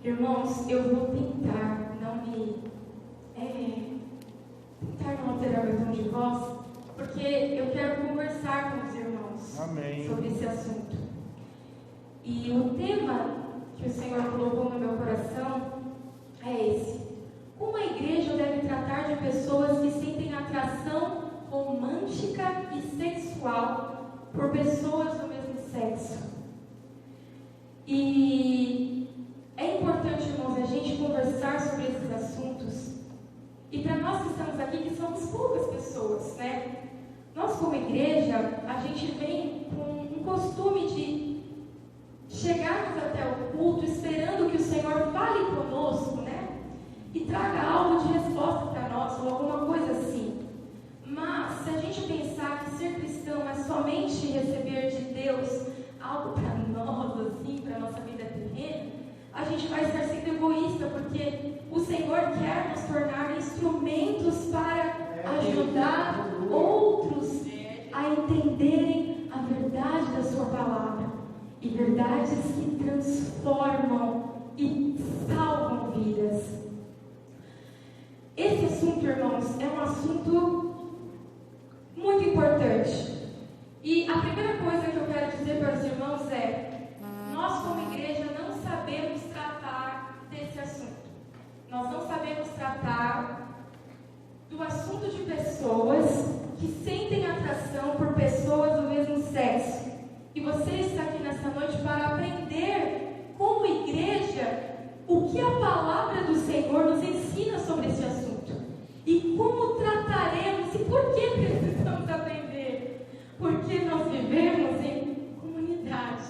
Irmãos, eu vou tentar não alterar meu tom de voz, porque eu quero conversar com os irmãos Amém. sobre esse assunto. E o tema que o Senhor colocou no meu coração é esse: como a igreja deve tratar de pessoas que sentem atração romântica e sexual por pessoas do mesmo sexo. E é importante, irmãos, a gente conversar sobre esses assuntos. E para nós que estamos aqui, que somos poucas pessoas, né? Nós, como igreja, a gente vem com um costume de chegarmos até o culto esperando que o Senhor fale conosco, né? E traga algo de resposta para nós, ou alguma coisa assim. Mas, se a gente pensar que ser cristão é somente receber de Deus algo para nós, assim, para a nossa vida terrena, a gente vai estar sendo egoísta, porque o Senhor quer nos tornar instrumentos para ajudar outros a entenderem a verdade da sua palavra, e verdades que transformam e salvam vidas. Esse assunto, irmãos, é um assunto muito importante. E a primeira coisa que eu quero dizer para os irmãos é: nós, como igreja, não sabemos tratar desse assunto. Nós não sabemos tratar do assunto de pessoas que sentem atração por pessoas do mesmo sexo. E você está aqui nessa noite para aprender, como igreja, o que a palavra do Senhor nos ensina sobre esse assunto. E como trataremos e por que precisamos aprender. Porque nós vivemos em comunidade.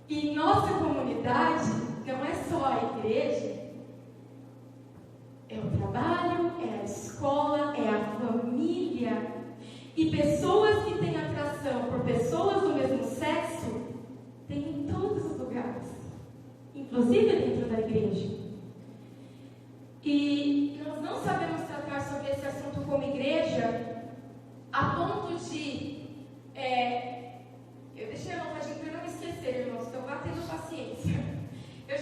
E nossa comunidade não é só a igreja. É o trabalho, é a escola, é a família. E pessoas que têm atração por pessoas do mesmo sexo tem em todos os lugares, inclusive dentro da igreja. E nós não sabemos tratar sobre esse assunto como igreja a ponto de... eu deixei a anotadinha para não me esquecer, irmãos, então vá tendo paciência. Eu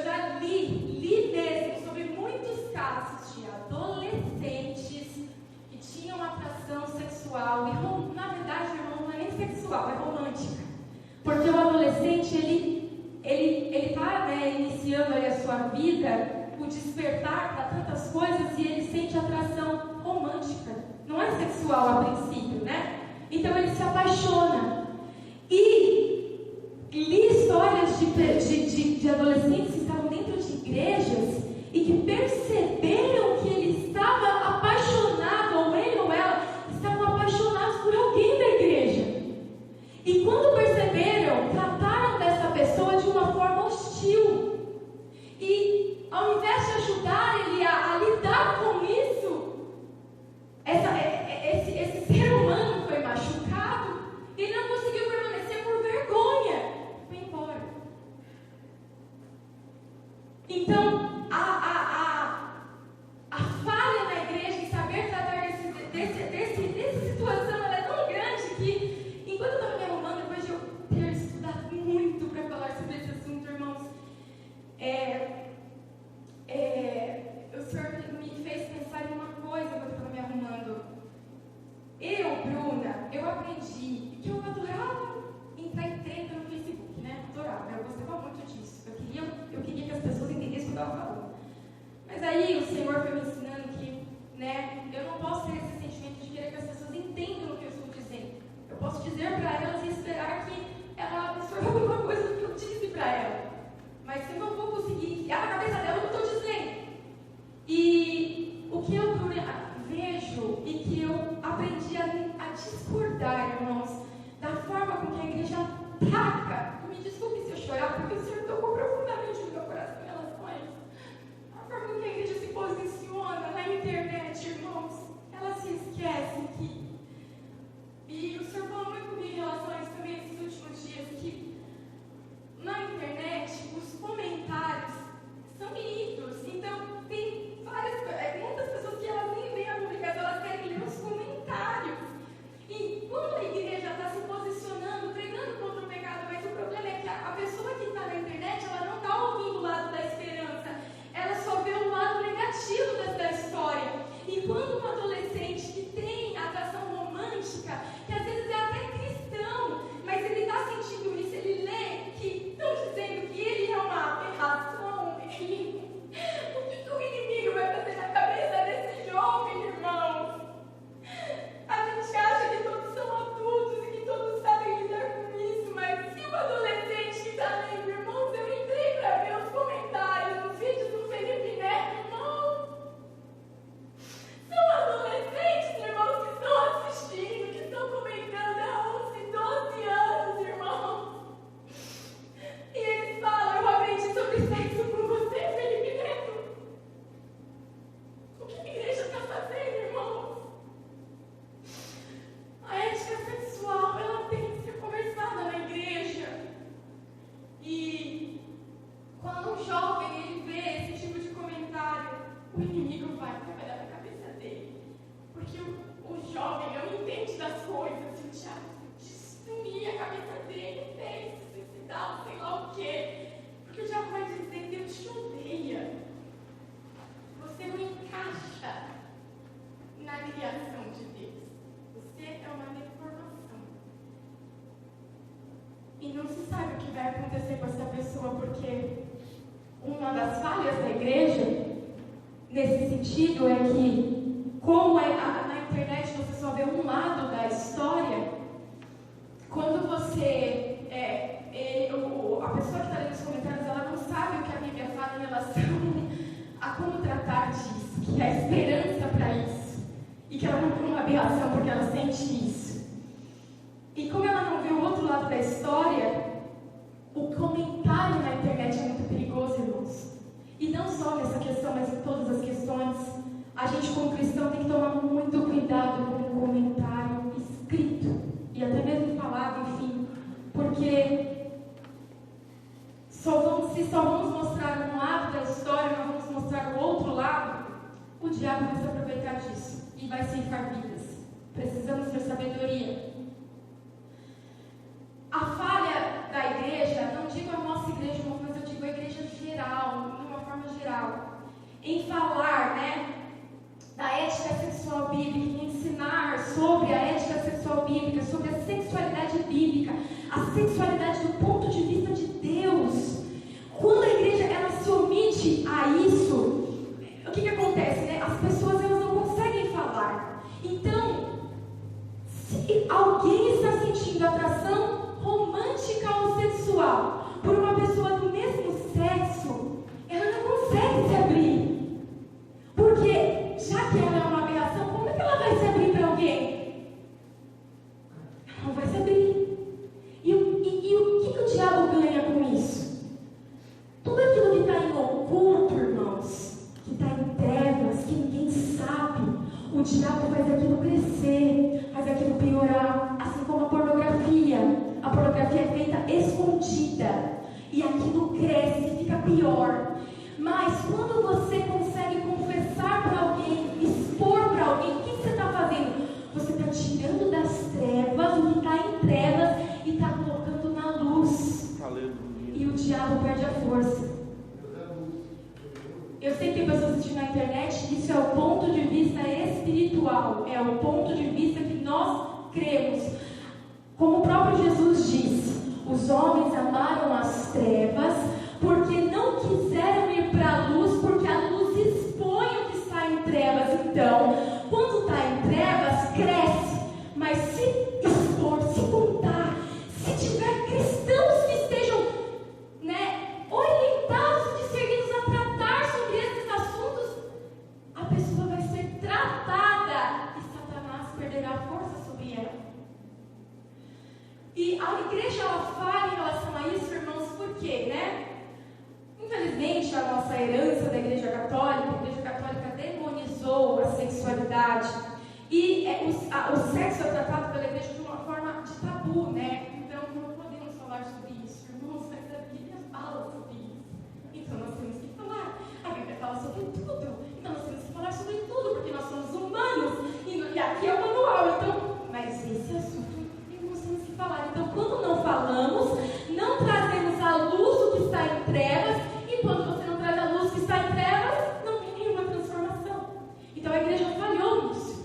já li mesmo sobre muitos casos de adolescentes que tinham atração sexual, e na verdade, irmão, não é nem sexual, é romântica. Porque o adolescente, ele está, né, iniciando aí a sua vida, o despertar para tantas coisas, e ele sente atração romântica. Não é sexual a princípio, né? Então ele se apaixona. E li histórias de adolescentes que estavam dentro de igrejas e que perceberam que ele estava apaixonado, ou ele ou ela estavam apaixonados por alguém da igreja. E quando perceberam, trataram dessa pessoa de uma forma hostil. E ao invés de ajudar ele a lidar com isso, esse ser humano foi machucado e não conseguiu permanecer por vergonha. Foi embora. Então, a falha na igreja em saber tratar dessa situação, ela é tão grande que, enquanto eu estava me arrumando, depois de eu ter estudado muito para falar sobre esse assunto, irmãos, o Senhor me fez pensar em uma coisa quando eu estava me arrumando. Bruna, eu aprendi que eu adorava entrar em treta no Facebook, né? Adorava, eu gostava muito disso. Eu queria que as pessoas entendessem o que eu estava falando. Mas aí o Senhor foi me ensinando que, né, eu não posso ter esse sentimento de querer que as pessoas entendam o que eu estou dizendo. Eu posso dizer para elas e esperar que ela absorva alguma coisa do que eu disse para ela. Mas se eu não vou conseguir enfiar na cabeça dela o que eu estou dizendo. E o que eu vejo e que eu aprendi a discordar, irmãos, da forma com que a igreja ataca. Me desculpe se eu chorar, porque o Senhor tocou profundamente no meu coração em relação a isso. um jovem ele vê esse tipo de comentário, o inimigo vai trabalhar na cabeça dele. Porque o jovem não entende das coisas. E o diabo destruir a cabeça dele, fez se suicidar, sei lá o quê. Porque o diabo vai dizer: Deus te odeia. Você não encaixa na criação de Deus. Você é uma deformação. E não se sabe o que vai acontecer com essa pessoa, porque uma das falhas da igreja, nesse sentido, é que, como na internet você só vê um lado da história, quando você, a pessoa que está lendo os comentários, ela não sabe o que a Bíblia fala em relação a como tratar disso, que há esperança para isso, e que ela não tem uma aberração porque ela sente isso. E como ela não vê o outro lado da história, o comentário na internet é muito perigoso, irmãos. E não só nessa questão, mas em todas as questões. A gente, como cristão, tem que tomar muito cuidado com o comentário escrito, e até mesmo falado, enfim, porque se só vamos mostrar um lado da história, não vamos mostrar o outro lado, o diabo vai se aproveitar disso e vai ceifar vidas. Precisamos ter sabedoria. A falha da igreja, não digo a nossa igreja, mas eu digo a igreja geral, de uma forma geral, em falar, da ética sexual bíblica, em ensinar sobre a ética sexual bíblica, sobre a sexualidade bíblica, a sexualidade do ponto de vista de Deus. Quando a igreja ela se omite a isso, o que acontece? As pessoas elas não conseguem falar. Então, se alguém está sentindo atração romântica ou sexual por uma pessoa do mesmo sexo, ela não consegue se abrir. Porque, já que ela é uma aberração, como é que ela vai se abrir para alguém? Ela não vai se abrir. E o que o diabo ganha com isso? Tudo aquilo que está em oculto, irmãos, que está em trevas, que ninguém sabe, o diabo faz aquilo crescer, faz aquilo piorar, assim como a pornografia. A pornografia é feita escondida e aquilo cresce e fica pior. Mas quando você consegue confessar para alguém, expor para alguém, o que você está fazendo? Você está tirando das trevas o que está em trevas e está colocando na luz. Aleluia. E o diabo perde a força. Eu sei que tem pessoas assistindo na internet que isso é o ponto de vista espiritual, é o ponto de vista que nós cremos. Como o próprio Jesus disse, os homens amaram as trevas porque não quiseram ir para a luz, porque a luz expõe o que está em trevas. Então, quando está em trevas, cresce. Mas se expor, se contar, se tiver cristãos que estejam orientados, discernidos a tratar sobre esses assuntos, a pessoa vai ser tratada e Satanás perderá a força sobre ela. E a igreja ela fala em relação a isso, irmãos, por quê, Infelizmente, a nossa herança da igreja católica demonizou a sexualidade. E o sexo é tratado pela igreja de uma forma de tabu, Então, não podemos falar sobre isso, irmãos, mas a Bíblia fala sobre isso. Então, nós temos que falar. A Bíblia fala sobre tudo. Então, nós temos que falar sobre tudo, porque nós somos humanos. E aqui é o manual, então... Mas esse assunto, nós temos que falar. Então, quando não falamos, não trazemos à luz o que está em trevas. E quando você não traz a luz que está em trevas, não tem nenhuma transformação. Então, a igreja falhou nisso.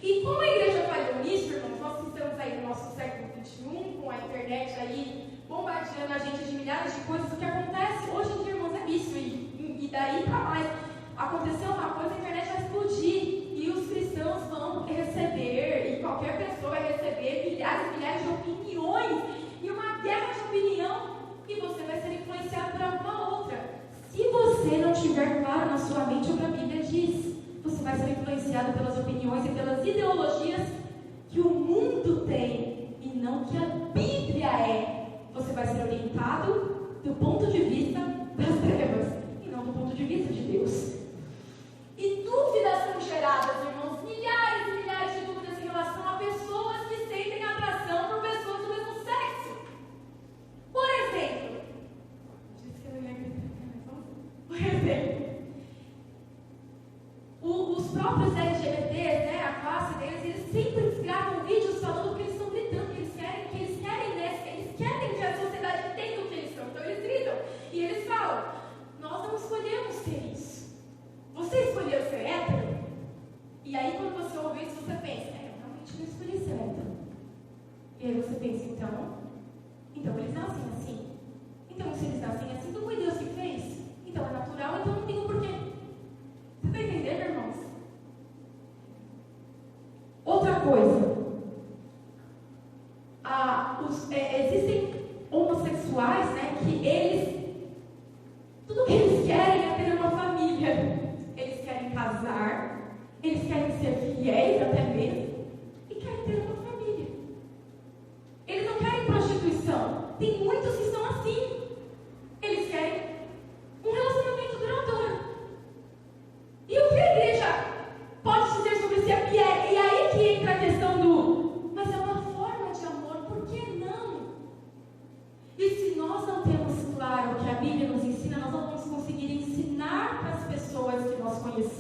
E como a igreja falhou nisso, irmãos, nós estamos aí no nosso século XXI, com a internet aí bombardeando a gente de milhares de coisas. O que acontece hoje em dia, irmãos, é isso. E daí para mais, aconteceu uma coisa, a internet vai explodir. E os cristãos vão receber, e qualquer pessoa vai receber milhares e milhares de opiniões. E uma guerra de opinião. E você vai ser influenciado por alguma outra. Se você não tiver claro na sua mente o que a Bíblia diz, você vai ser influenciado pelas opiniões e pelas ideologias que o mundo tem e não que a Bíblia é. Você vai ser orientado do ponto de vista das trevas e não do ponto de vista de Deus. E dúvidas são geradas, irmãos, milhares e milhares de dúvidas em relação a pessoas que sentem atração por pessoas do mesmo sexo. Por exemplo, disse que eu ia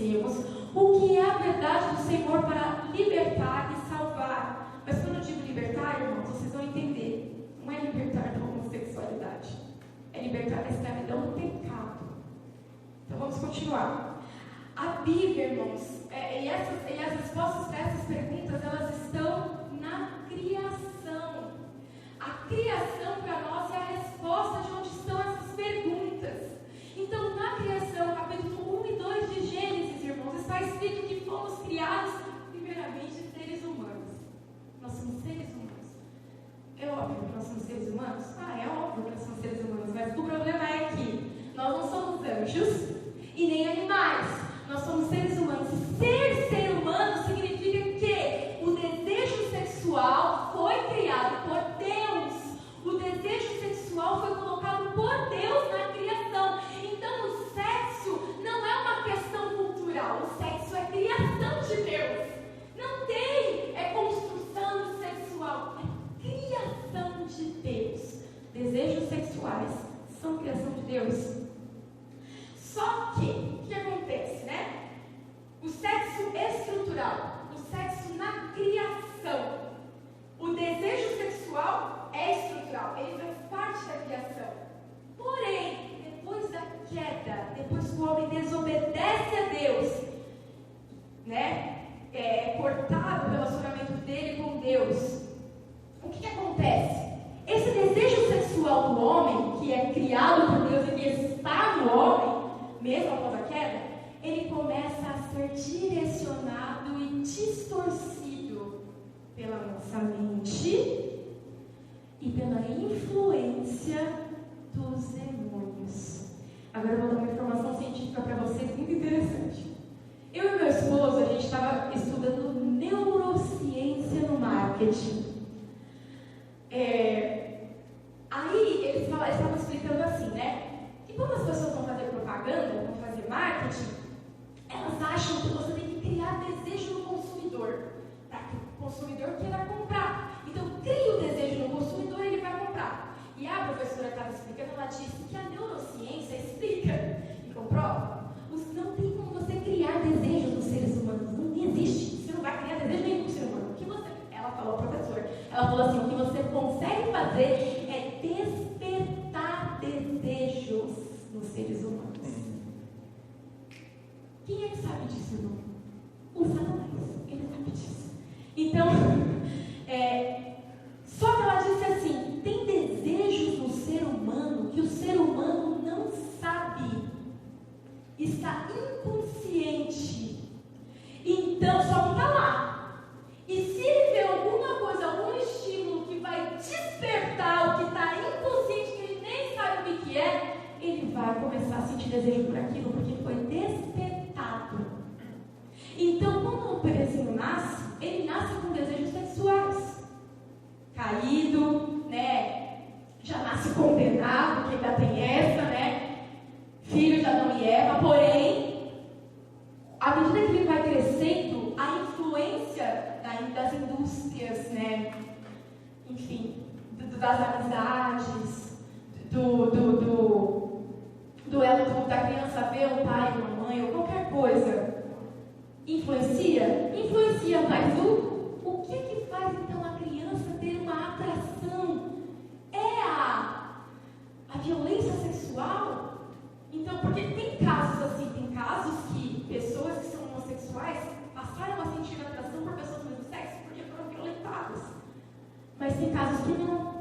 conhecemos o que é a verdade do Senhor para libertar e salvar. Mas quando eu digo libertar, irmãos, vocês vão entender. Não é libertar da homossexualidade. É libertar da escravidão do pecado. Então vamos continuar. A Bíblia, irmãos, e as respostas para essas perguntas, elas estão na criação. A criação para nós é a resposta de onde estão essas perguntas. Então, na criação, capítulo 1 e 2 de Gênesis, irmãos, está escrito que fomos criados, primeiramente, seres humanos. Nós somos seres humanos. É óbvio que nós somos seres humanos? É óbvio que nós somos seres humanos, mas o problema é que nós não somos anjos e nem animais. Nós somos seres humanos. Ser humano significa que o desejo sexual foi criado por Deus. O desejo sexual foi colocado por Deus na criação. Então o sexo não é uma questão cultural. O sexo é criação de Deus. Não tem construção sexual. É criação de Deus. Desejos sexuais são criação de Deus. Só que, o que acontece, né? O sexo estrutural, o sexo na criação. O desejo sexual é estrutural, ele faz parte da criação. Porém, depois da queda, depois que o homem desobedece a Deus, né? É cortado o relacionamento dele com Deus. O que acontece? Esse desejo sexual do homem, que é criado por Deus e que está no homem, mesmo após a queda, ele começa a ser direcionado e distorcido pela nossa mente e pela influência dos demônios. Agora eu vou dar uma informação científica para vocês muito interessante. Eu e meu esposo, a gente estava estudando neurociência no marketing. Aí eles estavam explicando assim, né? E quando as pessoas vão fazer propaganda, vão fazer marketing, elas acham que você tem que criar desejo no consumidor, para que o consumidor queira comprar. Então, cria o desejo no consumidor e ele vai comprar. E a professora estava explicando, ela disse que a neurociência explica e comprova. Não tem como você criar desejo nos seres humanos, não existe. Você não vai criar desejo nenhum no ser humano. Ela falou, professora, ela falou assim, o que você consegue fazer é despertar desejos nos seres humanos. Quem é que sabe disso, irmão? O Satanás, ele sabe disso. Então, só que ela disse assim, tem desejos no ser humano que o ser humano não sabe, está inconsciente. Então, só que está lá. E se ele vê alguma coisa, algum estímulo que vai despertar o que está inconsciente, que ele nem sabe o que é, ele vai começar a sentir desejo por aquilo, porque foi despertado. Então, quando o bebezinho nasce, ele nasce com desejos sexuais. Caído, né? Já nasce condenado, que ainda tem essa, né? Filho de Adão e Eva. Porém, à medida que ele vai crescendo, a influência das indústrias, né? Enfim, das amizades, do elo da criança ver o pai, uma mãe, ou qualquer coisa, influencia, mas o que faz então a criança ter uma atração? É a violência sexual? Então, porque tem casos assim, tem casos que pessoas que são homossexuais passaram a sentir atração por pessoas do mesmo sexo porque foram violentadas. Mas tem casos que não.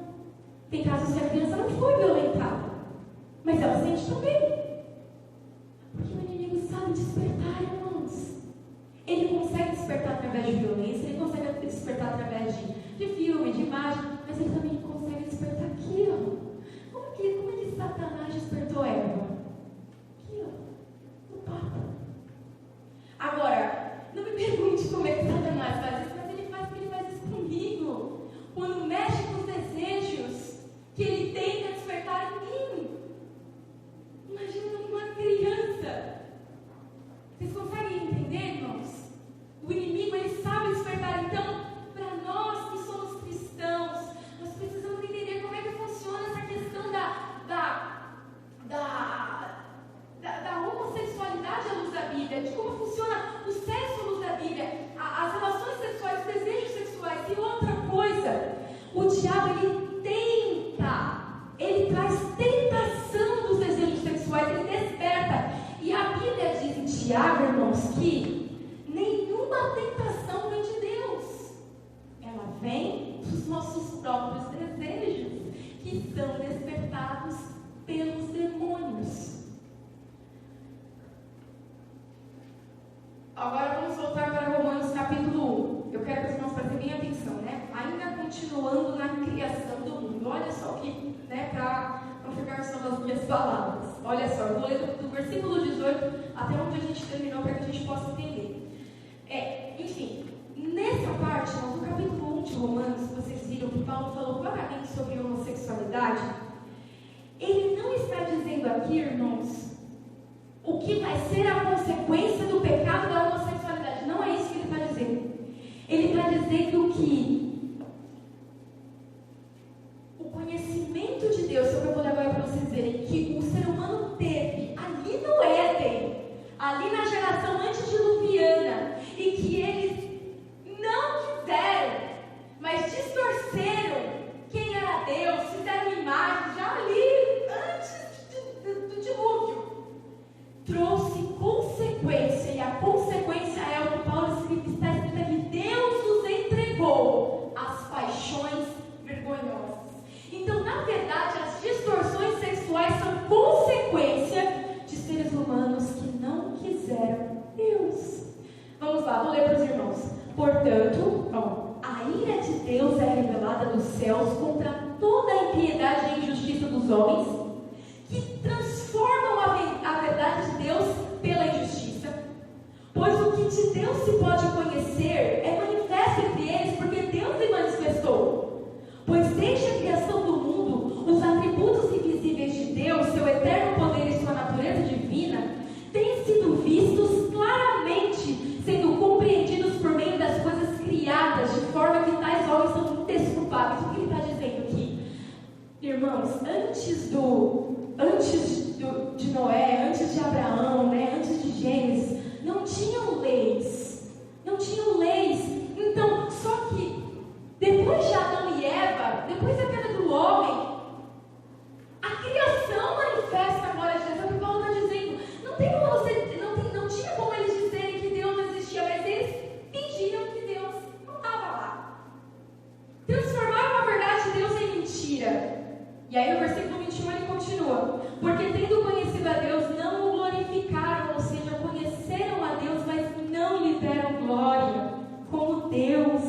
Tem casos que a criança não foi violentada, mas ela sente também. Porque o inimigo sabe despertar, irmãos. Ele consegue despertar através de violência, ele consegue despertar através de filme, de imagem, mas ele também consegue despertar aqui, ó. Como é que Satanás despertou Eva? Aqui, ó, no papo. Agora, não me pergunte como é que Satanás faz isso, mas ele faz isso comigo. Quando mexe com os desejos que ele tenta despertar em mim. Imagina uma criança. Vocês conseguem entender, irmãos? O inimigo, ele sabe despertar. Então, para nós que somos cristãos, nós precisamos palavras. Olha só, eu vou ler do versículo 18 até onde a gente terminou para que a gente possa entender. Enfim, nessa parte, no capítulo 1 de Romanos, vocês viram que Paulo falou claramente sobre homossexualidade. Ele não está dizendo aqui, irmãos, o que vai ser a consequência do pecado da homossexualidade. Não é isso que ele está dizendo. Ele está dizendo que o conhecimento de Deus, eu vou ler agora para vocês verem, que o ser humano teve ali no Éden, ali na geração antediluviana, e que eles não quiseram, mas distorceram quem era Deus, fizeram imagens já ali antes do dilúvio, trouxe consequência, e a consequência é o que Paulo está escrito aqui: Deus os entregou às paixões vergonhosas. Então, na verdade, as distorções sexuais são consequência de seres humanos que não quiseram Deus. Vamos lá, vou ler para os irmãos. Portanto, a ira de Deus é revelada dos céus contra toda a impiedade e injustiça dos homens, que transformam a verdade de Deus pela injustiça. Pois o que de Deus se pode conhecer é manifesto entre eles, porque Deus lhe manifestou. Pois desde a criação do mundo, os atributos invisíveis de Deus, seu eterno poder e sua natureza divina, têm sido vistos claramente, sendo compreendidos por meio das coisas criadas, de forma que tais homens são indesculpáveis. O que ele está dizendo aqui? Irmãos, antes de Noé, antes de Abraão, antes de Gênesis, não tinham leis. Então, só que depois de Adão e Eva, depois da queda do homem, a criação manifesta a glória de Deus. É o que Paulo está dizendo. Não tinha como eles dizerem que Deus não existia, mas eles fingiram que Deus não estava lá. Transformaram a verdade de Deus em mentira. E aí no versículo 21 ele continua: porque tendo conhecido a Deus, não o glorificaram, ou seja, conheceram a Deus, mas não lhe deram glória como Deus,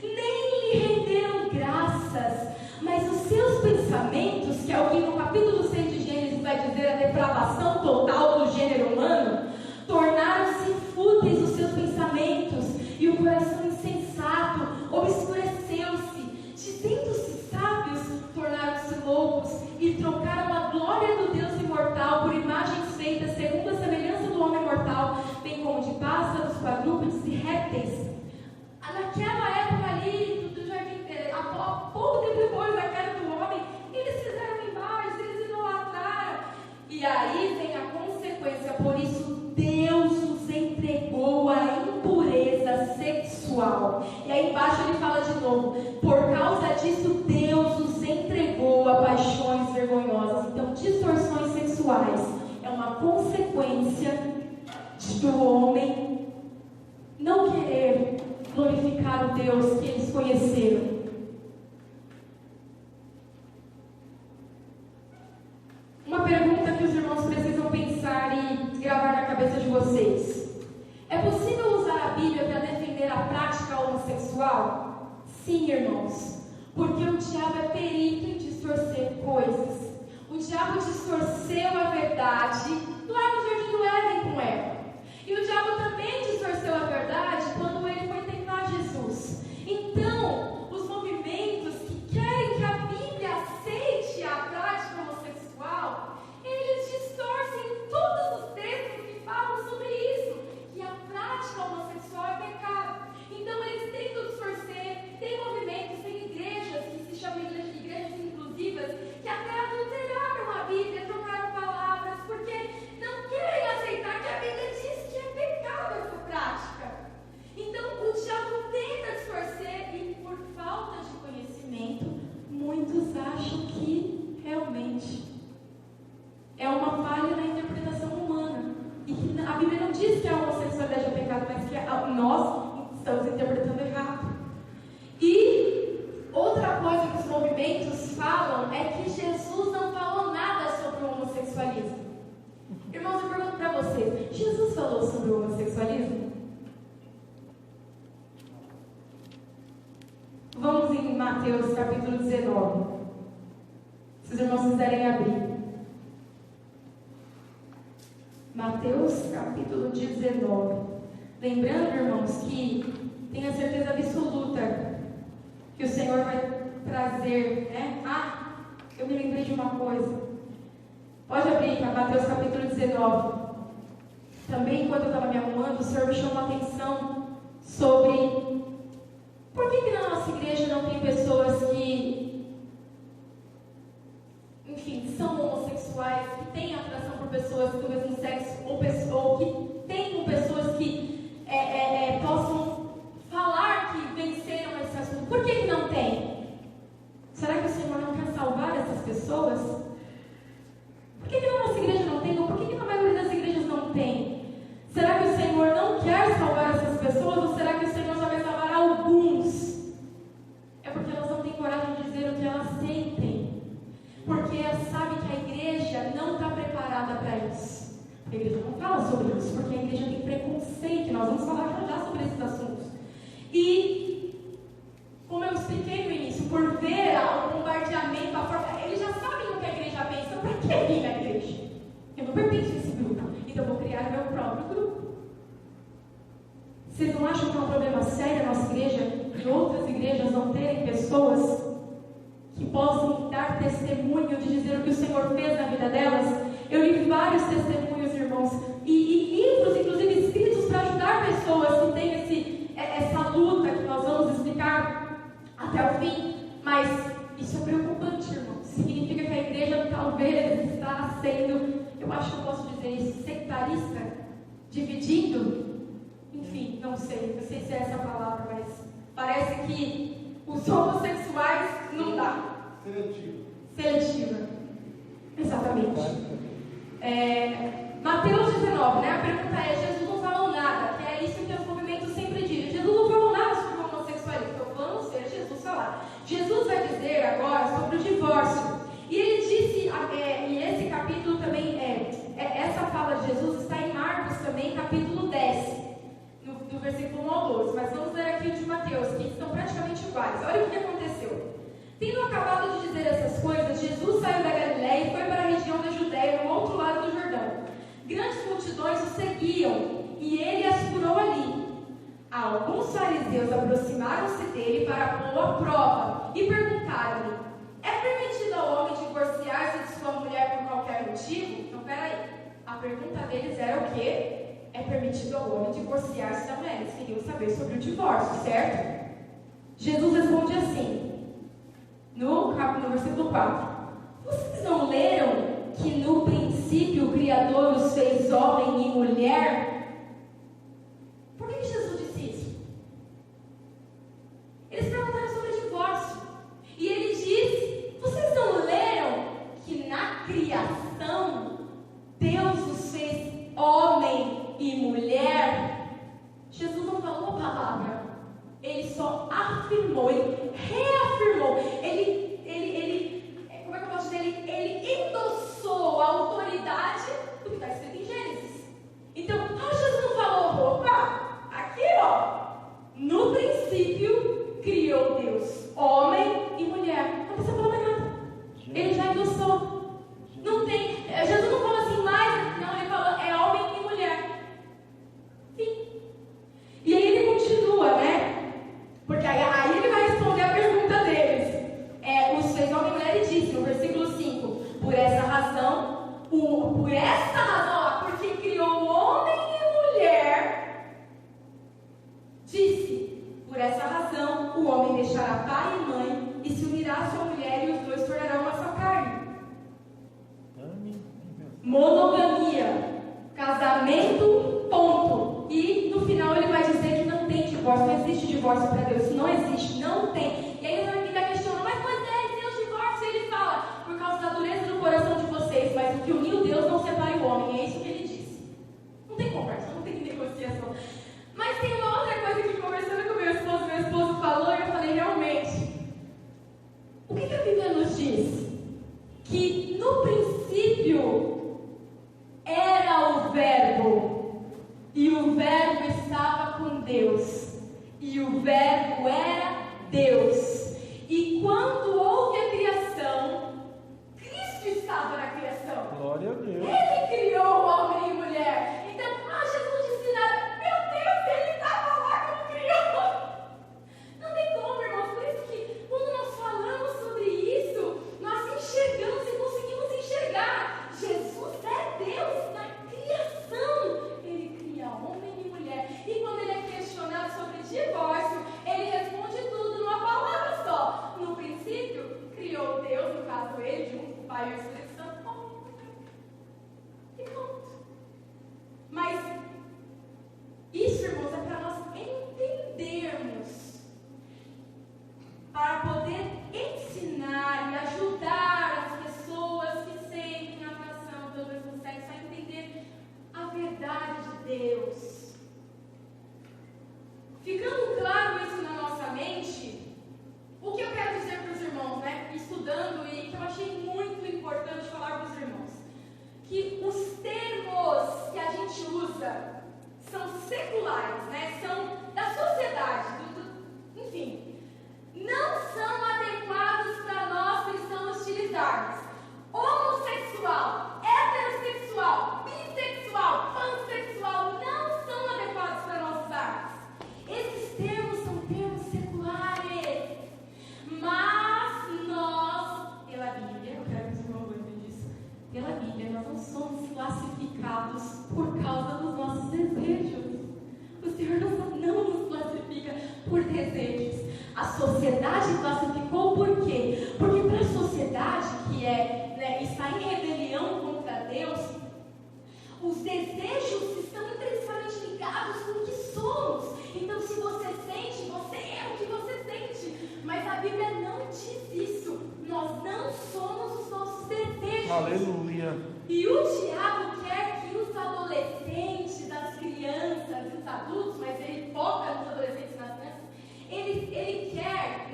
nem lhe renderam graças, mas os seus pensamentos, que é o que no capítulo 6 de Gênesis vai dizer a depravação total do gênero humano, tornaram-se fúteis os seus pensamentos, e o coração insensato obscureceu-se, dizendo-se sábios, tornaram-se loucos, e trocaram a glória do Deus imortal por imagens feitas segundo a semelhança do homem mortal, bem como de pássaros, quadrúpedes e répteis. Naquela época ali do jardim, pouco tempo depois da queda do homem, eles fizeram imagens, eles idolatraram. E aí vem a consequência. Por isso Deus os entregou à impureza sexual. E aí embaixo ele fala de novo: por causa disso Deus os entregou a paixões vergonhosas. Então, distorções sexuais é uma consequência do homem não querer glorificar o Deus que eles conheceram. Uma pergunta que os irmãos precisam pensar e gravar na cabeça de vocês: é possível usar a Bíblia para defender a prática homossexual? Sim, irmãos, porque o diabo é perito em distorcer coisas. O diabo distorceu a verdade lá no jardim do Éden com Eva. E o diabo também distorceu a verdade quando ele foi tentar Jesus. Então, os movimentos que querem que a Bíblia aceite a prática homossexual, eles distorcem todos os textos que falam sobre isso, que a prática homossexual é pecado. Então, eles tentam distorcer. Tem movimentos, tem igrejas que se chamam igrejas inclusivas, que até adulteraram a Bíblia, trocaram palavras, porque não querem aceitar que a Bíblia diz que é pecado essa prática. Então o diabo tenta distorcer, e por falta de conhecimento, muitos acham que realmente é uma falha na interpretação humana, e que a Bíblia não diz que a homossexualidade é pecado, mas que nós estamos interpretando errado. E outra coisa que os movimentos falam é que Jesus não falou nada sobre o homossexualismo. Irmãos, eu pergunto para vocês: Jesus falou sobre o homossexualismo? Vamos em Mateus capítulo 19. Se os irmãos quiserem abrir. Mateus capítulo 19. Lembrando, irmãos, que tenha certeza absoluta que o Senhor vai trazer, né? Eu me lembrei de uma coisa. Pode abrir para Mateus capítulo 19. Também, enquanto eu estava me arrumando, o Senhor me chamou a atenção sobre por que na nossa igreja não tem pessoas que, enfim, são homossexuais, que têm atração por pessoas do mesmo sexo, ou que tem com pessoas que possam falar que venceram esse assunto. Por que não tem? Será que o Senhor não quer salvar essas pessoas? Por que na nossa igreja não tem? Ou por que na maioria das igrejas não tem? Será que o Senhor não quer salvar essas pessoas? Ou será que o Senhor só vai salvar alguns? É porque elas não têm coragem de dizer o que elas sentem. Porque elas sabem que a igreja não está preparada para isso. A igreja não fala sobre isso, porque a igreja tem preconceito. Nós vamos falar já sobre esses assuntos. E, como eu expliquei no início, por ver o bombardeamento, a forma, eles já sabem o que a igreja pensa. Para que vir na igreja? Eu não pertenço a esse grupo, então eu vou criar meu próprio grupo. Vocês não acham que é um problema sério a nossa igreja e outras igrejas não terem pessoas que possam dar testemunho de dizer o que o Senhor fez na vida delas? Eu li vários testemunhos, irmãos, e livros, inclusive escritos, para ajudar pessoas que têm essa luta que nós vamos explicar até o fim. Mas isso é preocupante, irmãos. Significa que a igreja talvez está sendo, eu acho que eu posso dizer isso, sectarista, dividindo. Enfim, não sei se é essa palavra, mas parece que os homossexuais não dá. Seletiva. Exatamente. Mateus 19, né? A pergunta é: Jesus não falou nada, que é isso que os movimentos sempre dizem. Jesus não falou nada sobre o homossexualismo. Então vamos ver Jesus falar. Jesus vai dizer agora sobre o divórcio. E ele disse, e esse capítulo também, essa fala de Jesus está em Marcos também, capítulo 10. Do versículo 1 ao 12, mas vamos ler aqui o de Mateus, que estão praticamente iguais. Olha o que aconteceu. Tendo acabado de dizer essas coisas, Jesus saiu da Galiléia e foi para a região da Judéia, no outro lado do Jordão. Grandes multidões o seguiam, e ele as curou ali. Alguns fariseus aproximaram-se dele para pô-lo à prova, e perguntaram-lhe: é permitido ao homem divorciar-se de sua mulher por qualquer motivo? Então, peraí. A pergunta deles era o quê? É permitido ao homem divorciar-se da mulher. Eles queriam saber sobre o divórcio, certo? Jesus responde assim, no versículo 4. Vocês não leram que no princípio o Criador os fez homem e mulher? Por que Jesus disse isso? Eles perguntaram sobre o divórcio. E ele disse: vocês não leram que na criação Deus os fez homem e mulher? Jesus não falou a palavra, ele só afirmou, ele reafirmou, como é que eu posso dizer? Ele endossou a autoridade do que está escrito em Gênesis. Então, Jesus não falou, opa, aqui no princípio criou Deus homem e mulher. Não precisa falar mais nada, ele já endossou. Não tem, Jesus não falou assim mais, não, ele falou é homem e mulher. Fim. E aí ele continua, né? Porque aí ele vai responder a pergunta deles. Os fez homem e mulher, ele disse no versículo 5: por essa razão, porque criou homem e mulher, disse: por essa razão o homem deixará pai e mãe e se unirá à sua mulher, e os dois tornarão uma só carne. Monogamia, casamento, ponto. E no final ele vai dizer que não tem divórcio, não existe divórcio para Deus, não existe, não tem. E aí ele ainda questiona: mas Moisés, Deus divórcio? Ele fala: por causa da dureza do coração de vocês, mas o que uniu Deus não separe o homem. É isso que ele disse. Não tem conversa, não tem negociação. Mas tem uma outra coisa que, conversando com meu esposo falou, e eu falei: realmente, o que a Bíblia nos diz? Que no princípio era o Verbo, e o Verbo estava com Deus, e o Verbo era Deus. E quando houve a criação, Cristo estava na criação. Glória a Deus. Ele criou o homem e mulher. sociedade classificou por quê? Porque para a sociedade que está em rebelião contra Deus, os desejos estão intrinsecamente ligados com o que somos. Então, se você sente, você é o que você sente. Mas a Bíblia não diz isso. Nós não somos os nossos desejos. Aleluia. E o diabo quer que os adolescentes, as crianças e os adultos, mas ele foca nos adolescentes e nas crianças, ele quer,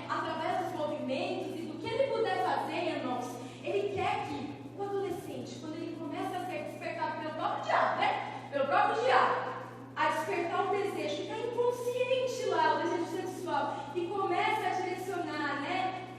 através dos movimentos e do que ele puder fazer, irmãos, ele quer que o adolescente, quando ele começa a ser despertado pelo próprio diabo, a despertar o desejo, fica inconsciente lá, o desejo sexual, e começa a direcionar,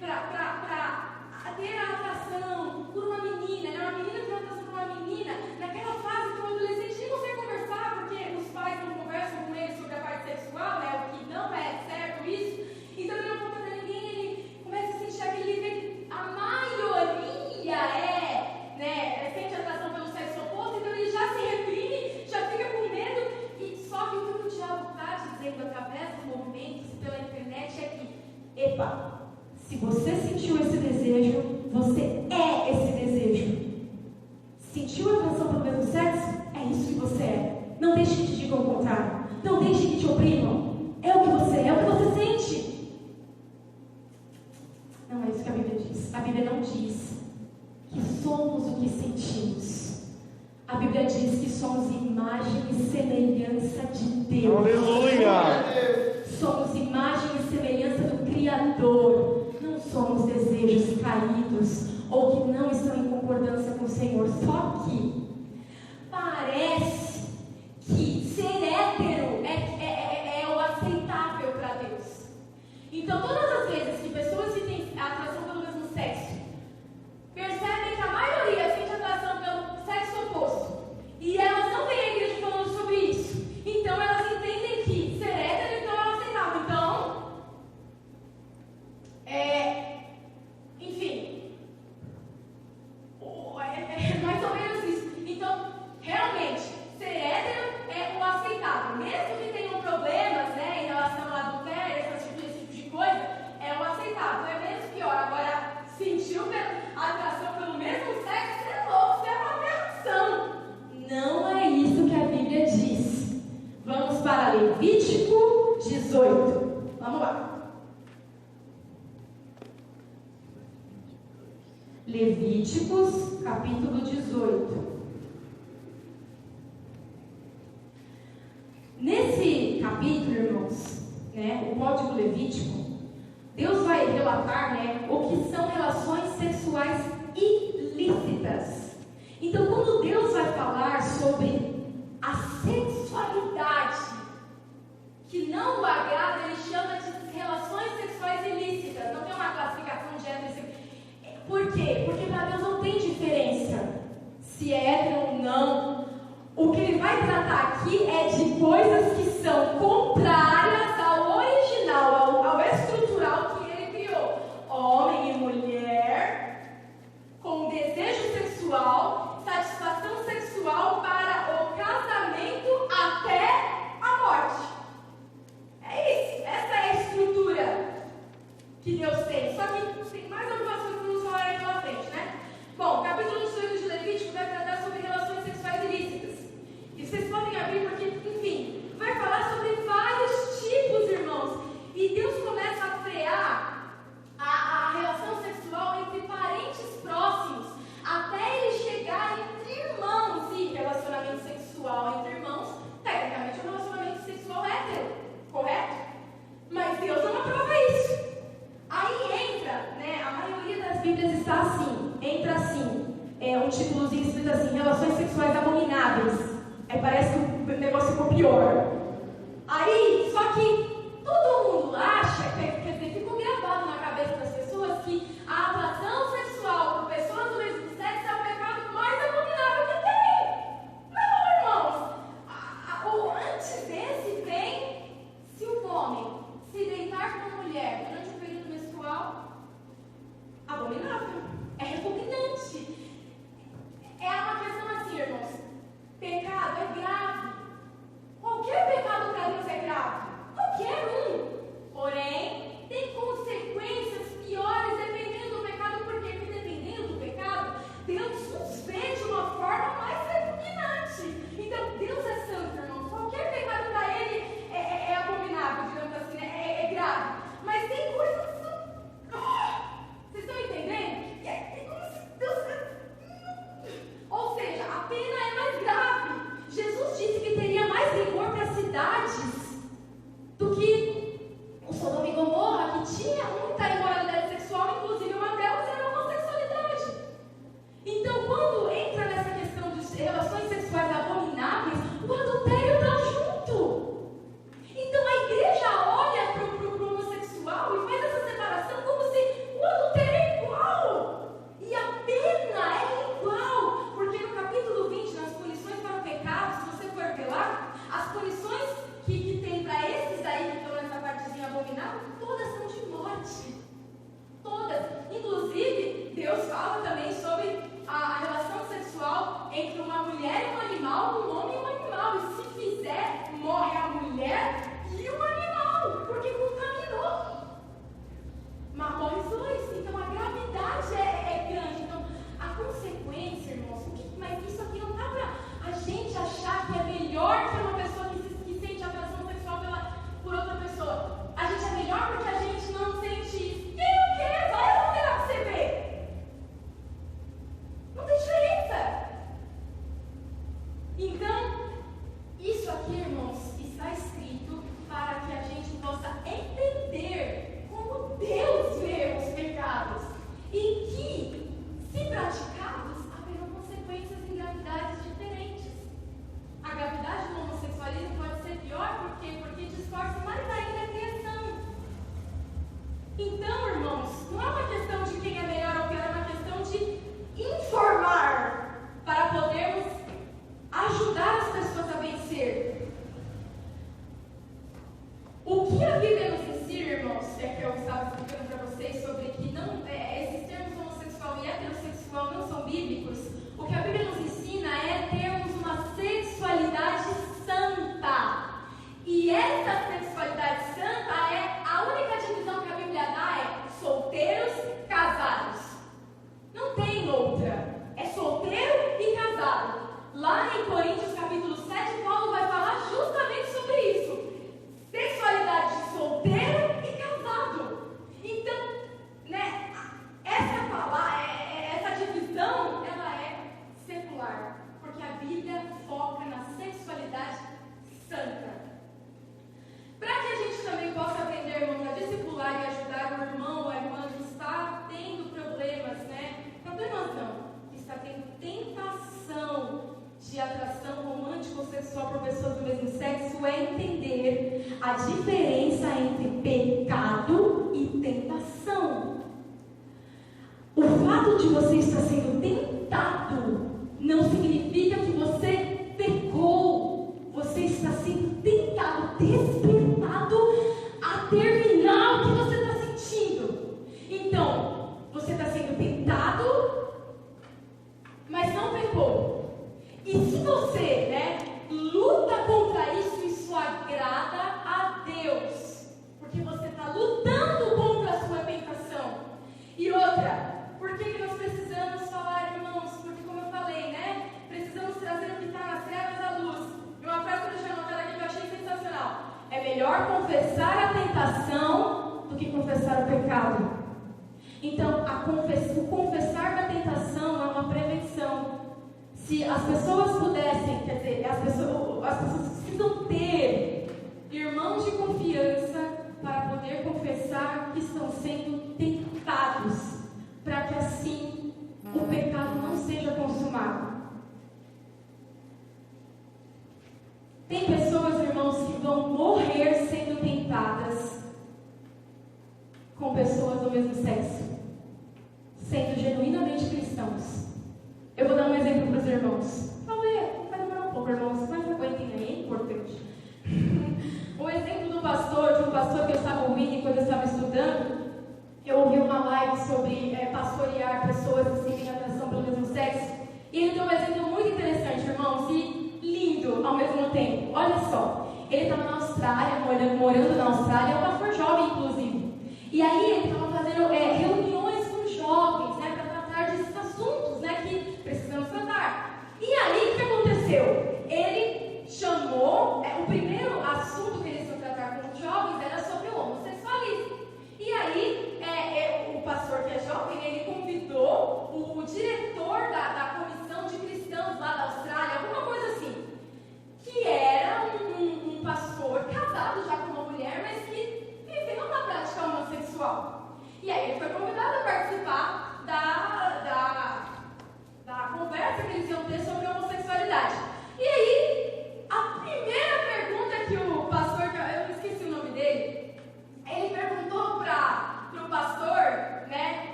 para ter a atração por uma menina, uma menina tem atração por uma menina, naquela fase que o adolescente nem consegue conversar, porque os pais não conversam com ele sobre a parte sexual, o que não é certo isso, então ele não conta pra ninguém, ele começa a sentir aquele, a maioria sente atração pelo sexo oposto, então ele já se reprime, já fica com medo, e só que o que o diabo está dizendo através dos movimentos e pela internet é que, epa, se você sentiu esse desejo, você é esse desejo. Sentiu atração pelo mesmo sexo? É isso que você é. Não deixe que te digam o contrário. Não deixe que te oprimam. É o que você é, é o que você sente. Não é isso que a Bíblia diz. A Bíblia não diz que somos o que sentimos. A Bíblia diz que somos imagem e semelhança de Deus. Aleluia! Somos imagem e semelhança do Criador. Não somos desejos caídos ou que não estão em concordância com o Senhor. Só que parece que ser hétero é o aceitável para Deus. Então, todas as vezes que pessoas que têm atração pelo mesmo sexo percebem que a maioria sente atração pelo sexo oposto e elas não têm a igreja falando sobre isso, então elas entendem que ser hétero então é aceitável. Então, enfim, é mais ou menos isso. Então, realmente, ser hétero é o aceitável, mesmo que tenham problemas, em relação ao adultério, esse tipo de coisa, é o aceitável, é menos pior. Agora, sentiu atração pelo mesmo sexo, você é louco, você é uma aberração. Não é isso que a Bíblia diz. Vamos para Levítico 18. Vamos lá. Levíticos, capítulo 18. Nesse capítulo, irmãos, o Código Levítico, Deus vai relatar, o que são relações sexuais ilícitas. Então, quando Deus vai falar sobre a sexualidade que não o agrada, ele chama de relações sexuais ilícitas. Não tem uma classificação de hétero. Por quê? Porque para Deus não tem diferença se é hétero ou não. O que ele vai tratar aqui é de coisas que são contrárias ao original, ao estrutural que ele criou. Homem e mulher, com desejo sexual, satisfação sexual para o casamento até a morte. É isso, essa é a estrutura que Deus tem. Só que tem mais algumas coisas que vamos falar aí pela frente, Bom, o capítulo 18 de Levítico vai tratar sobre relações sexuais ilícitas. E vocês podem abrir porque, enfim, vai falar sobre vários tipos, irmãos. E Deus começa a frear a relação sexual entre parentes próximos, até ele chegar entre irmãos. E relacionamento sexual entre irmãos, tecnicamente, é um relacionamento sexual hétero, correto? Mas Deus não aprova isso. Aí entra, a maioria das Bíblias está assim, entra assim, um títulozinho escrito assim, relações sexuais abomináveis. Aí parece que do que o Sodoma e Gomorra, que tinha muita imoralidade sexual, inclusive uma delas era a homossexualidade. Então, quando entra nessa questão de relações sexuais abomináveis, o adultério está junto. Então, a igreja olha para o homossexual e faz essa separação como se o adultério é igual. E a pena é igual. Porque no capítulo 20, nas punições para o pecado, se você for ver lá, as punições que tem para esses aí que estão nessa partezinha abominável, todas são de morte. Todas. Inclusive, Deus fala também sobre a relação sexual entre uma mulher e um animal, um homem e um animal. E se fizer, morre a mulher e o animal, porque contaminou. Mas morre os dois. Então a gravidade é grande. Então a consequência, irmãos, mas isso aqui não dá para a gente achar que é melhor que uma pessoa que sente atração sexual por outra pessoa. A gente é melhor porque a gente não sente isso. Quem não quer, vai adulterar pra você ver. Não tem diferença. Então, isso aqui, irmãos, está escrito para que a gente possa entender como Deus vê os pecados e que, se praticados, haverão consequências em gravidades diferentes. A gravidade do homossexualismo pode ser pior porque distorce mais ainda a criação. Então, irmãos, não é uma questão de quem é melhor ou pior, é uma questão de informar para podermos ajudar as pessoas a vencer. O que a Bíblia nos ensina, irmãos, é que eu estava explicando para vocês sobre que esses termos homossexual e heterossexual não são bíblicos. O que a Bíblia nos ensina é termos uma sexualidade santa. E essa sexualidade santa a única divisão que a Bíblia dá é solteiros, casados. Não tem outra. É solteiro e casado. Lá em Coríntios capítulo 7, Paulo vai falar justamente sobre isso. Sexualidade de solteiro e casado. Então, né, essa divisão, ela é secular. Porque a Bíblia foca na sexualidade santa. Para que a gente também possa aprender, irmãos, a discipular e ajudar o irmão ou a irmã que está tendo problemas, né? Problemas não, que está tendo tentação de atração romântico-sexual por pessoas do mesmo sexo, é entender a diferença entre pecado e tentação. O fato de você estar sendo tentado não significa que você pecou. Você está sendo tentado, despertado a terminar o que você está sentindo. Então, você está sendo tentado, mas não pecou. E se você, luta contra isso, isso agrada a Deus. Porque você está lutando contra a sua tentação. E outra, por que nós precisamos falar, irmãos? Porque como eu falei, precisamos trazer o que está nas trevas à luz. E uma frase que eu deixei anotada aqui que eu achei sensacional. É melhor confessar a tentação do que confessar o pecado. Então, o confessar da tentação é uma prevenção. Se as pessoas pudessem, quer dizer, as pessoas precisam ter irmãos de confiança para poder confessar que estão sendo tentados, para que assim o pecado não seja consumado. Tem pessoas, irmãos, que vão morrer sendo tentadas com pessoas do mesmo sexo, sendo genuinamente cristãos. Eu vou dar um exemplo para os irmãos. Talvez vai demorar um pouco, irmãos, mas aguentem aí, é importante. Um exemplo de um pastor que eu estava ouvindo enquanto eu estava estudando. Eu ouvi uma live sobre pastorear pessoas assim, em atração pelo mesmo sexo. E ele deu um exemplo muito interessante, irmãos, e lindo ao mesmo tempo. Olha só, ele estava na Austrália, morando na Austrália, é um pastor jovem, inclusive. E aí ele estava fazendo reuniões com jovens, para tratar desses assuntos, que precisamos tratar. E aí, o que aconteceu? Ele chamou, o primeiro assunto que eles iam tratar com os jovens era sobre o homossexualismo. E aí, o pastor que é jovem, ele convidou o diretor da comissão de cristãos lá da Austrália, alguma coisa assim, que era um pastor casado já com uma mulher,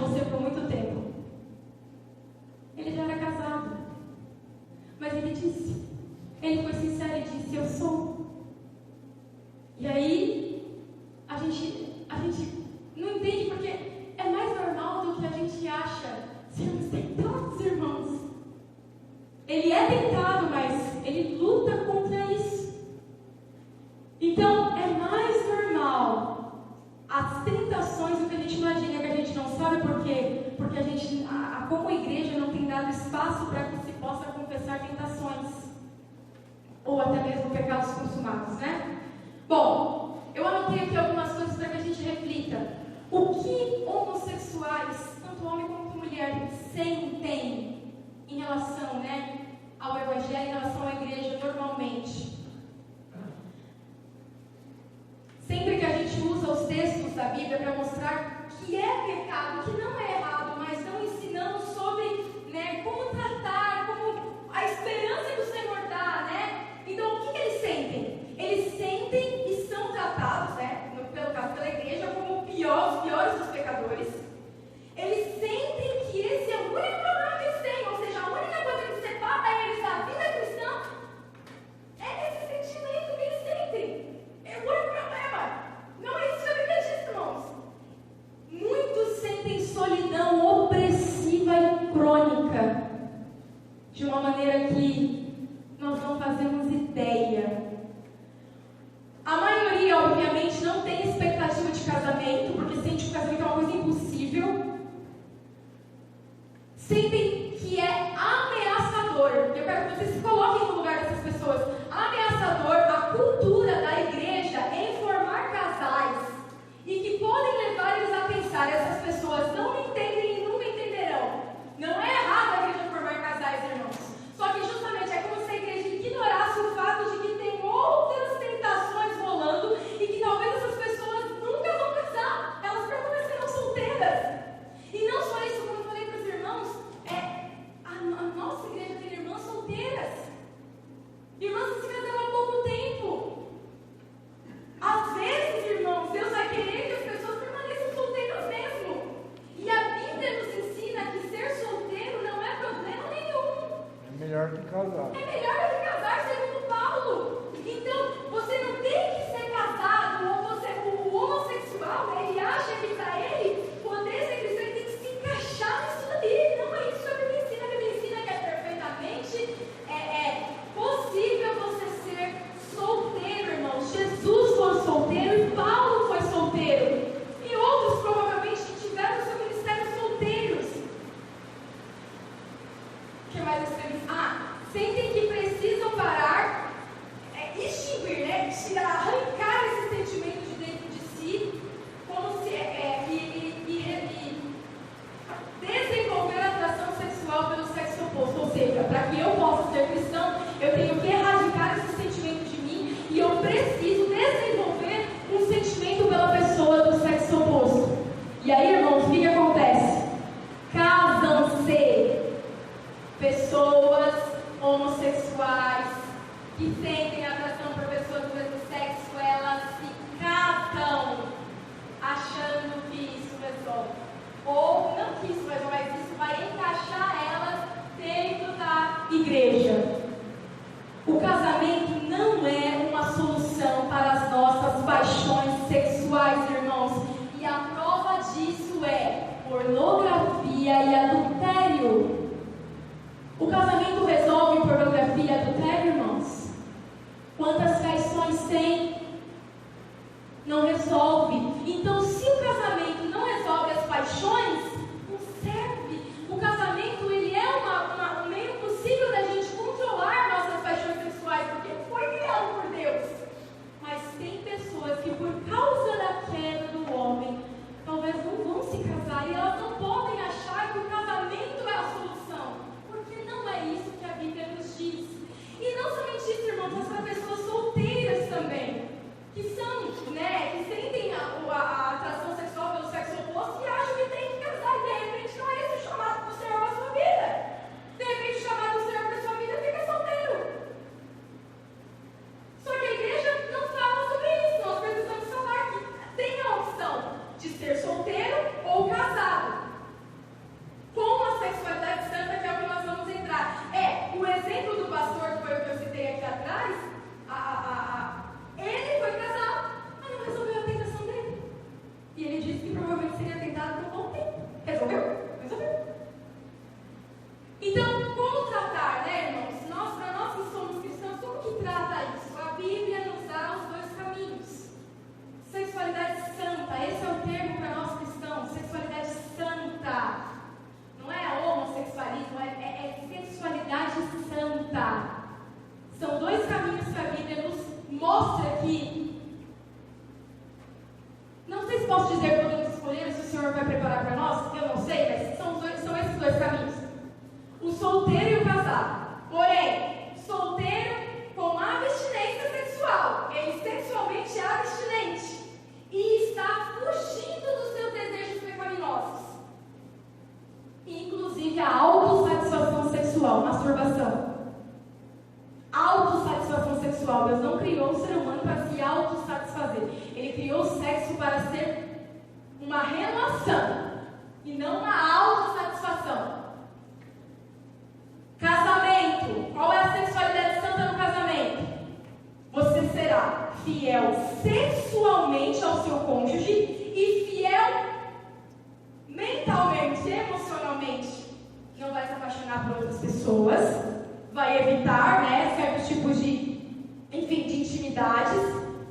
você por muito tempo. Ele já era casado. Mas ele disse, ele foi sincero e disse, eu sou. E aí, a gente não entende porque é mais normal do que a gente acha sermos tentados, irmãos. Ele é tentado, mas ele luta contra isso. Então, é mais normal as tentações do que a gente imagina, que a gente não sabe por quê. Porque a gente, como igreja, não tem dado espaço para que se possa confessar tentações. Ou até mesmo pecados consumados, né? Bom, eu anotei aqui algumas coisas para que a gente reflita. O que homossexuais, tanto homem como mulher, sentem em relação, né, ao Evangelho, em relação à igreja normalmente? Sempre que a gente usa os textos da Bíblia para mostrar que é pecado, que não é errado, mas não ensinamos sobre, né, como tratar, como a esperança que o Senhor dá, né? Então, o que eles sentem? Eles sentem e são tratados, né, pelo caso pela igreja, como os piores dos pecadores. Eles sentem que esse é o único problema que eles têm, ou seja, a única coisa que separa eles da vida cristã é esse sentimento que eles sentem. É o único problema. Não existe a Bíblia disso, irmãos. Muitos sentem solidão opressiva e crônica, de uma maneira que nós não fazemos ideia. A maioria, obviamente, não tem expectativa de casamento, porque sente que o casamento é uma coisa impossível. Sentem que é ameaçador. Eu quero que vocês se coloquem no lugar dessas pessoas. Ameaçador a cultura da igreja em formar casais e que podem levar eles a pensar, essas pessoas não me entendem e nunca entenderão. Não é errado a igreja formar casais, irmãos. Só que justamente é como se a igreja ignorasse o fato de que tem outras tentações rolando e que talvez essas pessoas nunca vão casar. Elas permanecerão solteiras. E não só isso, como eu falei para os irmãos, a nossa igreja tem irmãs solteiras. Irmãs que se casaram há pouco tempo. Às vezes, irmãos, Deus vai querer que as pessoas permaneçam solteiras mesmo. E a Bíblia nos ensina que ser solteiro não é problema nenhum. É melhor que casar. É melhor do que casar, segundo Paulo. Então, você não tem que ser casado, ou o homossexual, ele acha que para ele poder ser cristão, ele tem que se encaixar nisso daí. Não é isso que a Bíblia ensina. A Bíblia ensina que é perfeitamente possível você ser solteiro, irmãos. Jesus foi solteiro e Paulo foi solteiro. E outros provavelmente tiveram o seu ministério solteiros. O que mais escrevi? Sentem que precisam parar, extinguir, né? Arrancar esse sentimento de dentro de si, como se desenvolver a atração sexual pelo sexo oposto. Ou seja, para que eu possa ser cristão, eu tenho que erradicar esse sentimento de mim e eu preciso desenvolver um sentimento pela pessoa do sexo oposto. E aí, irmãos, o que acontece? Casam-se pessoas homossexuais que sentem atração por pessoas do mesmo sexo, elas se casam achando que isso resolve. Ou não que isso resolve, mas isso vai encaixar elas dentro da igreja. O casamento não é uma solução para as nossas paixões sexuais, irmãos. E a prova disso é pornografia e adultério. O casamento resolve pornografia e adultério, irmãos? Quantas traições tem? Não resolve. Então, se o casamento não resolve as paixões, não serve. O casamento, ele é um meio possível da gente controlar nossas paixões sexuais, porque foi criado por Deus. Mas tem pessoas que, por causa da queda do homem, talvez não vão se casar e elas não podem achar que o casamento é a solução, porque não é isso que a Bíblia nos diz. E não somente isso, irmãos, mas para pessoas solteiras também, que são, né, que sentem a atração sexual pelo sexo oposto e acham que tem que casar. não sei, mas são esses dois caminhos. O solteiro e o casado. Porém, solteiro com abstinência sexual. Ele sexualmente é abstinente. E está fugindo dos seus desejos pecaminosos. Inclusive a autossatisfação sexual, masturbação. Autossatisfação sexual. Deus não criou o ser humano para se autossatisfazer. Ele criou o sexo para ser uma relação e não uma autossatisfação. Casamento. Qual é a sexualidade santa no casamento? Você será fiel sexualmente ao seu cônjuge e fiel mentalmente, emocionalmente. Não vai se apaixonar por outras pessoas, vai evitar, né, certos tipos de intimidades,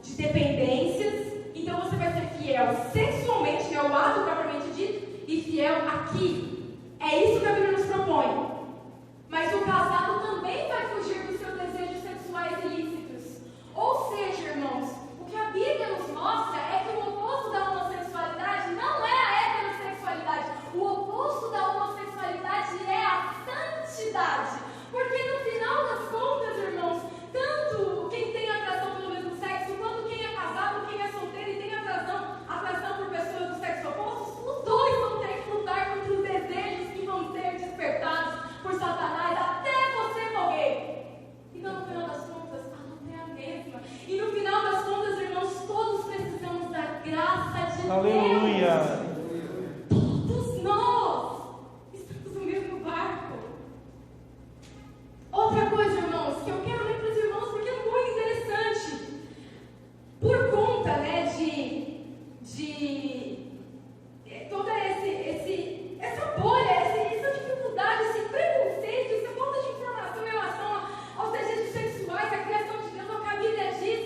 de dependências. Então você vai ser fiel sexualmente, que é o ato propriamente dito, e fiel aqui. É isso que a Bíblia nos propõe. Mas o casado também vai fugir dos seus desejos sexuais ilícitos. Ou seja, irmãos, o que a Bíblia nos mostra é que o oposto da homossexualidade não é a heterossexualidade. O oposto da homossexualidade é a santidade. Porque no final das contas, irmãos, tanto quem tem atração pelo mesmo sexo, quanto quem é casado, quem é solteiro e tem atração por pessoas do sexo oposto, os dois vão ter que lutar contra os desejos que vão ser despertados por Satanás até você morrer. Então, no final das contas, a luta é a mesma. E no final das contas, irmãos, todos precisamos da graça de Aleluia. Deus. Todos nós estamos no mesmo barco. Outra coisa, irmãos, que eu quero ler para os irmãos, porque é muito interessante. Por conta, né, de toda essa bolha, essa dificuldade, esse preconceito, essa falta de informação em relação aos desejos sexuais, a criação de Deus, ao que a Bíblia diz.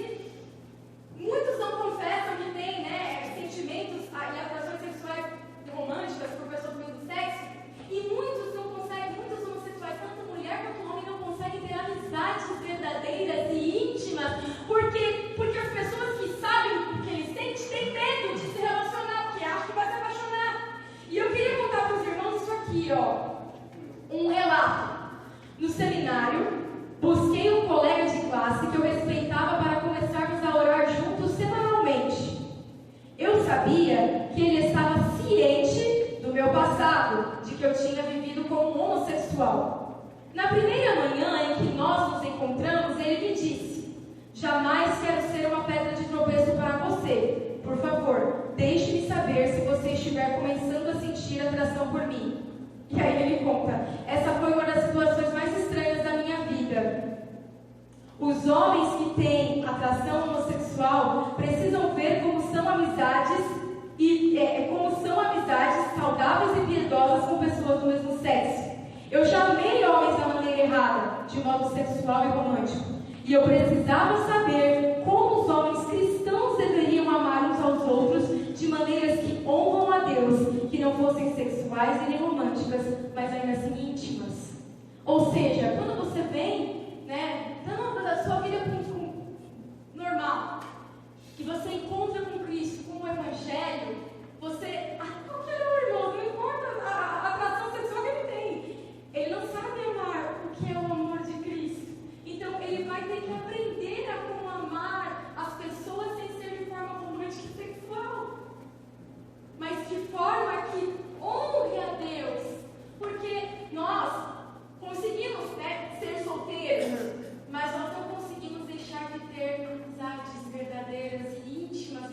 Muitos não confessam que têm, né, sentimentos e atrações sexuais românticas por pessoas do mesmo sexo. E muitos não conseguem, muitos homossexuais, tanto mulher quanto homem, não conseguem ter amizades verdadeiras e íntimas, porque as pessoas que sabem o que eles sentem têm medo de se relacionar, porque acham que vai se apaixonar. E eu queria contar para os irmãos isso aqui, um relato. No seminário, busquei um colega de classe que eu respeitava para começarmos a orar juntos semanalmente. Eu sabia que ele estava ciente do meu passado, de que eu tinha vivido como homossexual. Na primeira manhã em que nós nos encontramos, ele me disse: jamais quero ser uma pedra de tropeço para você. Por favor, deixe-me saber se você estiver começando a sentir atração por mim. E aí ele conta: essa foi uma das situações mais estranhas da minha vida. Os homens que têm atração homossexual precisam ver como são amizades saudáveis e piedosas com pessoas do mesmo sexo. Eu já amei homens da maneira errada, de modo sexual e romântico. E eu precisava saber como os homens cristãos deveriam amar uns aos outros de maneiras que honram a Deus, que não fossem sexuais e nem românticas, mas ainda assim íntimas. Ou seja, quando você vem, né, da sua vida normal, que você encontra com Cristo, com o Evangelho, você, qualquer um, irmão, não importa a atração sexual que ele tem, ele não sabe amar o que é o amor de Cristo. Então ele vai ter que aprender a como amar as pessoas sem ser de forma romântica e sexual, mas de forma que honre a Deus, porque nós conseguimos, né, ser solteiros, mas nós não conseguimos deixar de ter amizades verdadeiras e íntimas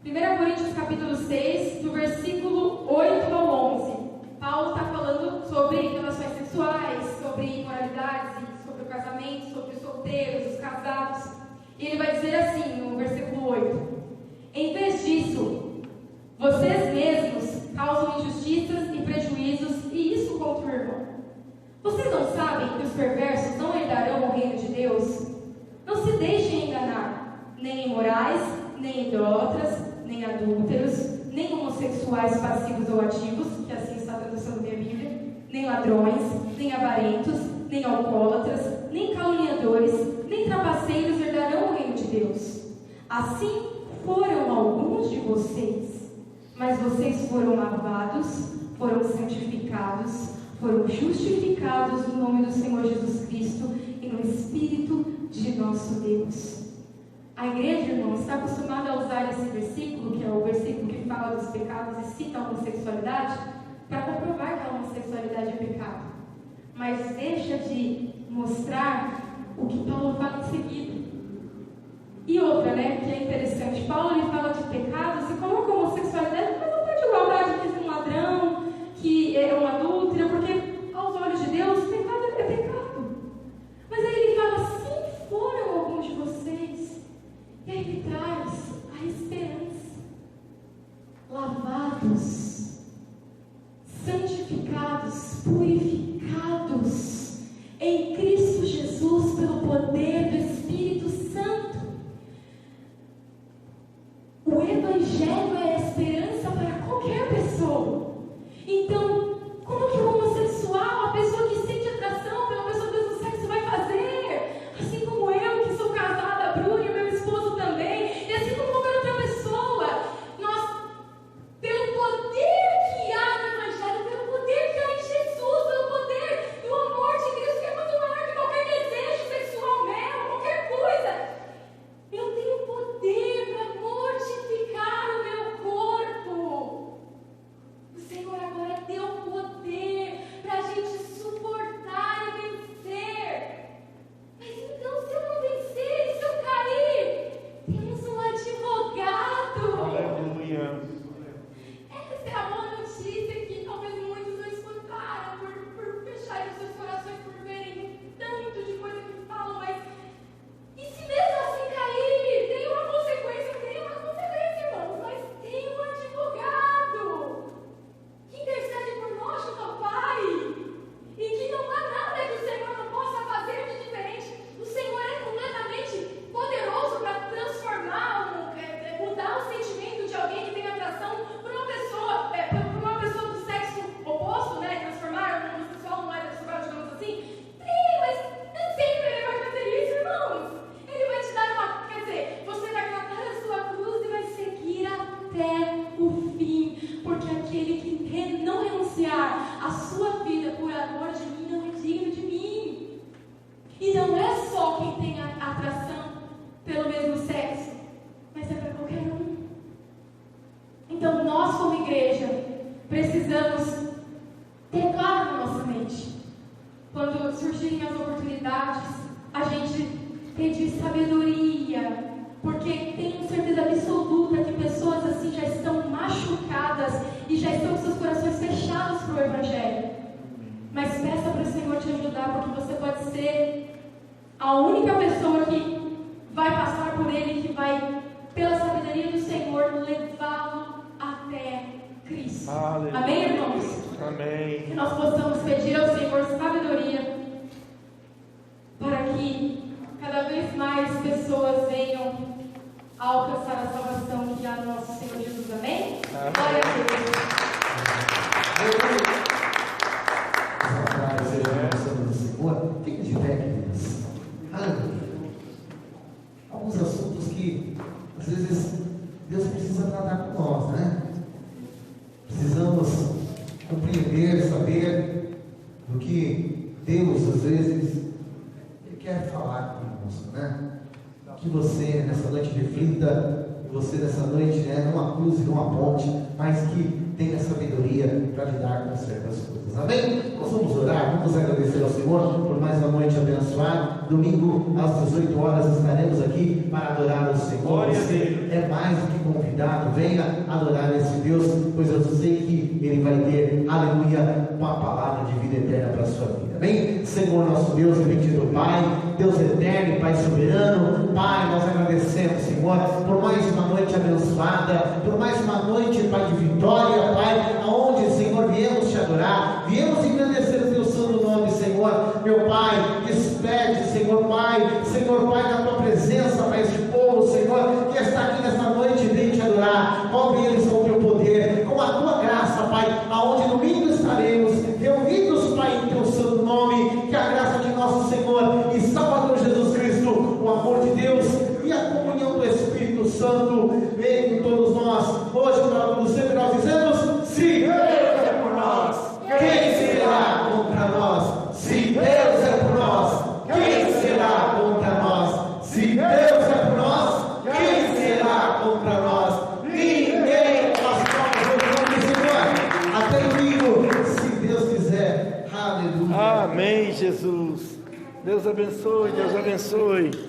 1 Coríntios capítulo 6, do versículo 8 ao 11. Paulo está falando sobre relações sexuais, sobre imoralidades, sobre o casamento, sobre os solteiros, os casados. E ele vai dizer assim no versículo 8: em vez disso, vocês mesmos causam injustiças e prejuízos, e isso contra o irmão. Vocês não sabem que os perversos não herdarão o reino de Deus? Não se deixem enganar, nem imorais, nem idólatras, nem adúlteros, nem homossexuais passivos ou ativos, que assim está a tradução da minha Bíblia, nem ladrões, nem avarentos, nem alcoólatras, nem caluniadores, nem trapaceiros herdarão o reino de Deus. Assim foram alguns de vocês, mas vocês foram lavados, foram santificados, foram justificados no nome do Senhor Jesus Cristo e no Espírito de nosso Deus. A igreja, irmão, está acostumada a usar esse versículo, que é o versículo que fala dos pecados e cita a homossexualidade, para comprovar que a homossexualidade é pecado. Mas deixa de mostrar o que Paulo fala em seguida. E outra, né, que é interessante, Paulo ele fala de pecados e coloca a homossexualidade, mas não pode igualdade que é um ladrão, que é um adúltero, porque aos olhos de Deus, pecado é pecado. Mas aí ele fala, assim foram alguns de vocês. E aí ele traz a esperança. Lavados, santificados, purificados em Cristo Jesus pelo poder do Espírito Santo. O Evangelho é a esperança para qualquer pessoa. Então, como que o homossexual, a pessoa que sente atração pela pessoa do mesmo sexo, vai fazer? Assim como eu, que sou casada, a Bruna e meu esposo também, e assim como qualquer outra pessoa, nós, pelo poder que há no Evangelho, pelo poder que há em Jesus, pelo poder do amor de Cristo, que é muito maior que qualquer desejo sexual meu, qualquer coisa, eu tenho poder para mortificar o meu corpo. O Senhor agora deu poder para a gente suportar e vencer. Mas então, se eu não vencer, se eu cair, temos um advogado. Aleluia. Essa é a boa notícia que talvez muitos não escutaram por fecharem seus corações, por verem tanto de coisa que falam, mas e se mesmo assim cair, tem uma consequência, irmãos, mas tem um advogado que intercede por nós junto ao Pai, e que não há nada que o Senhor não possa fazer de diferente. O Senhor é completamente poderoso para transformar, mudar o sentimento de alguém que tem atração por uma pessoa do sexo oposto, né? Transformar um homossexual num heterossexual, digamos assim. Sim, mas nem sempre ele vai fazer isso, irmãos. Ele vai te dar quer dizer, você vai matar a sua cruz e vai seguir até o fim, porque aquele que não renunciar a sua vida por amor de mim não é digno de mim. E não é só quem tem atração pelo mesmo sexo, mas é para qualquer um. Então nós, como igreja, precisamos ter claro na nossa mente, quando surgirem as oportunidades, a gente pedir sabedoria, porque tenho certeza absoluta que pessoas assim já estão machucadas e já estão com seus corações fechados para o Evangelho. Mas peça para o Senhor te ajudar, porque você pode ser a única pessoa que vai passar por Ele, que vai, pela sabedoria do Senhor, levá-lo até Cristo. Aleluia. Amém, irmãos? Amém. Que nós possamos pedir ao Senhor sabedoria para que cada vez mais pessoas venham a alcançar a salvação que há no nosso Senhor Jesus. Amém? Amém. Glória a Deus. Essa frase do Senhor, fica de pé, queridos. Aleluia. Alguns assuntos que às vezes Deus precisa tratar com nós, né? Precisamos compreender, saber do que Deus às vezes Ele quer falar conosco, né? Que você nessa noite reflita, que você nessa noite não acuse, não aponte, mas que tenha sabedoria para lidar com certas coisas. Amém? Nós vamos orar, vamos agradecer ao Senhor por mais uma noite abençoada. Domingo às 18 horas estaremos aqui para adorar o Senhor. Glória a Você Deus. é mais do que convidado, venha adorar esse Deus, pois eu sei que Ele vai ter, aleluia, uma palavra de vida eterna para a sua vida. Amém? Senhor nosso Deus e bendito Pai, Deus eterno e Pai soberano, Pai, nós agradecemos, Senhor, por mais uma noite abençoada, por mais uma noite, Pai, de vitória, Pai, aonde, Senhor, viemos te adorar, viemos engrandecer o teu santo nome, Senhor, meu Pai, despede, Senhor Pai, na tua presença, Pai, este povo, Senhor, que está aqui nesta noite, vem te adorar, cobre eles com o teu poder, com a tua graça, Pai, aonde domingo estaremos, reunidos, Pai, em teu santo nome, que a graça de nosso Senhor e Salvador Jesus Cristo, o amor de Deus e a comunhão do Espírito Santo, venha com todos nós, hoje, para todos sempre nós dizemos, se Deus é por nós, quem será contra nós? Se Deus é por nós, quem será contra nós? Se Deus é por nós, quem será contra nós? Ninguém. Nós vamos o nome do Senhor. Até domingo, se Deus quiser. Aleluia. Amém, Jesus. Deus abençoe, Deus abençoe.